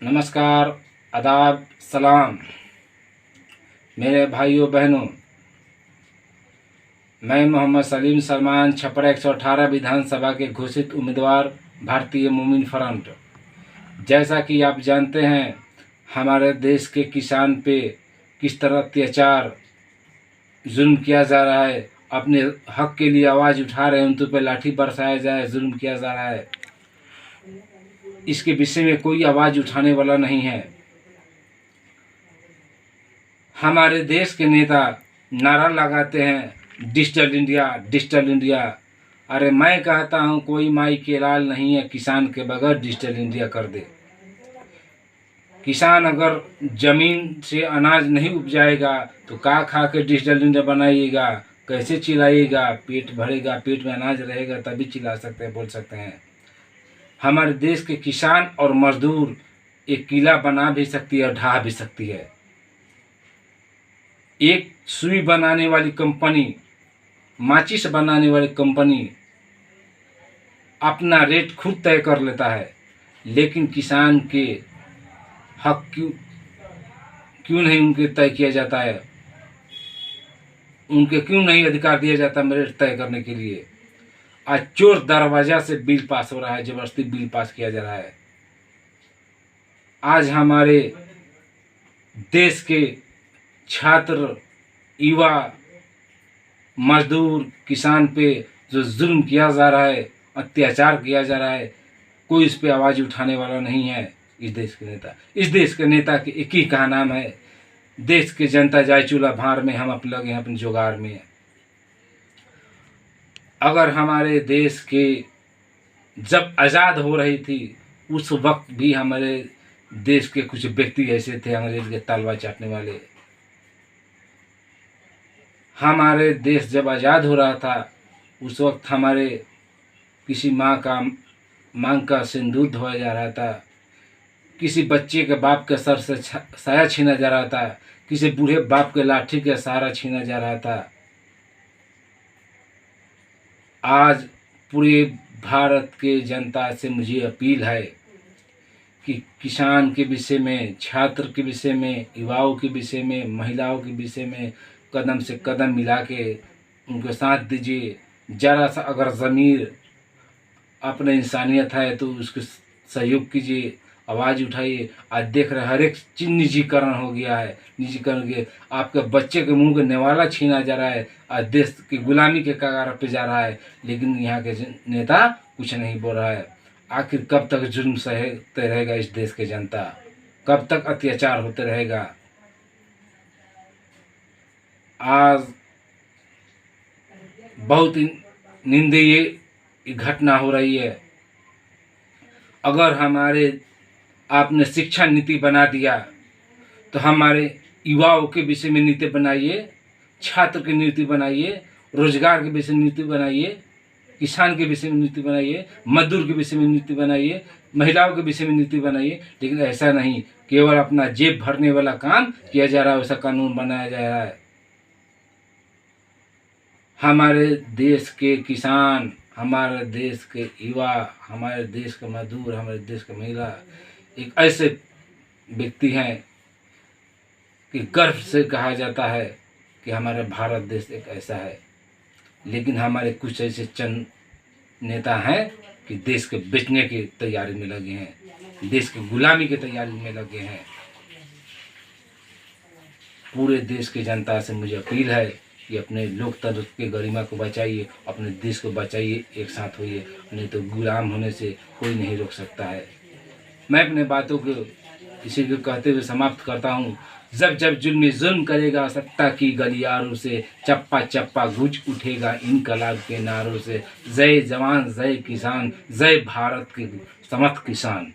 नमस्कार, आदाब, सलाम मेरे भाइयों बहनों। मैं मोहम्मद सलीम सलमान छपरा 118 विधानसभा के घोषित उम्मीदवार भारतीय मोमिन फ्रंट। जैसा कि आप जानते हैं, हमारे देश के किसान पे किस तरह अत्याचार जुल्म किया जा रहा है। अपने हक के लिए आवाज़ उठा रहे हैं, उन पे लाठी बरसाया जाए, जुल्म किया जा रहा है। इसके विषय में कोई आवाज़ उठाने वाला नहीं है। हमारे देश के नेता नारा लगाते हैं डिजिटल इंडिया, डिजिटल इंडिया। अरे मैं कहता हूँ कोई माई के लाल नहीं है किसान के बगैर डिजिटल इंडिया कर दे। किसान अगर ज़मीन से अनाज नहीं उपजाएगा तो का खा के डिजिटल इंडिया बनाइएगा, कैसे चिल्लाइएगा? पेट भरेगा, पेट में अनाज रहेगा तभी चिल्ला सकते हैं, बोल सकते हैं। हमारे देश के किसान और मजदूर एक किला बना भी सकती है और ढहा भी सकती है। एक सुई बनाने वाली कंपनी, माचिस बनाने वाली कंपनी अपना रेट खुद तय कर लेता है, लेकिन किसान के हक क्यों नहीं उनके तय किया जाता है? उनके क्यों नहीं अधिकार दिया जाता रेट तय करने के लिए? आज चोर दरवाजा से बिल पास हो रहा है, जबरदस्ती बिल पास किया जा रहा है। आज हमारे देश के छात्र, युवा, मजदूर, किसान पे जो जुल्म किया जा रहा है, अत्याचार किया जा रहा है, कोई इस पे आवाज़ उठाने वाला नहीं है। इस देश के नेता के एक ही का नाम है, देश की जनता जाए चूल्हा भार में, हम अपने लगे हैं अपने जुगाड़ में। अगर हमारे देश के जब आज़ाद हो रही थी उस वक्त भी हमारे देश के कुछ व्यक्ति ऐसे थे अंग्रेज के तलवार चाटने वाले। हमारे देश जब आज़ाद हो रहा था उस वक्त हमारे किसी माँ का मांग का सिंदूर धोया जा रहा था, किसी बच्चे के बाप के सर से साया छीना जा रहा था, किसी बूढ़े बाप के लाठी के सहारा छीना जा रहा था। आज पूरे भारत के जनता से मुझे अपील है कि किसान के विषय में, छात्र के विषय में, युवाओं के विषय में, महिलाओं के विषय में कदम से कदम मिला के उनके साथ दीजिए। ज़रा सा अगर ज़मीर अपने इंसानियत है तो उसके सहयोग कीजिए, आवाज़ उठाइए। आज देख रहे हर एक चीज़ निजीकरण हो गया है, निजीकरण के आपके बच्चे के मुंह के नेवाला छीना जा रहा है। आज देश की गुलामी के कगार पे जा रहा है, लेकिन यहाँ के नेता कुछ नहीं बोल रहा है। आखिर कब तक जुल्म सहते रहेगा इस देश की जनता? कब तक अत्याचार होते रहेगा? आज बहुत निंदनीय घटना हो रही है। अगर हमारे आपने शिक्षा नीति बना दिया तो हमारे युवाओं के विषय में नीति बनाइए, छात्र की नीति बनाइए, रोजगार के विषय में नीति बनाइए, किसान के विषय में नीति बनाइए, मजदूर के विषय में नीति बनाइए, महिलाओं के विषय में नीति बनाइए। लेकिन ऐसा नहीं, केवल अपना जेब भरने वाला काम किया जा रहा है, वैसा कानून बनाया जा रहा है। हमारे देश के किसान, हमारे देश के युवा, हमारे देश के मजदूर, हमारे देश के महिला एक ऐसे व्यक्ति हैं कि गर्व से कहा जाता है कि हमारा भारत देश एक ऐसा है। लेकिन हमारे कुछ ऐसे चंद नेता हैं कि देश के बेचने की तैयारी में लगे हैं, देश की गुलामी की तैयारी में लगे हैं। पूरे देश की जनता से मुझे अपील है कि अपने लोकतंत्र के गरिमा को बचाइए, अपने देश को बचाइए, एक साथ होइए, नहीं तो गुलाम होने से कोई नहीं रोक सकता है। मैं अपने बातों को इसी को कहते हुए समाप्त करता हूँ। जब जब जुल्म करेगा सत्ता की गलियारों से, चप्पा चप्पा गूंज उठेगा इनकलाब के नारों से। जय जवान, जय किसान, जय भारत के समर्थ किसान।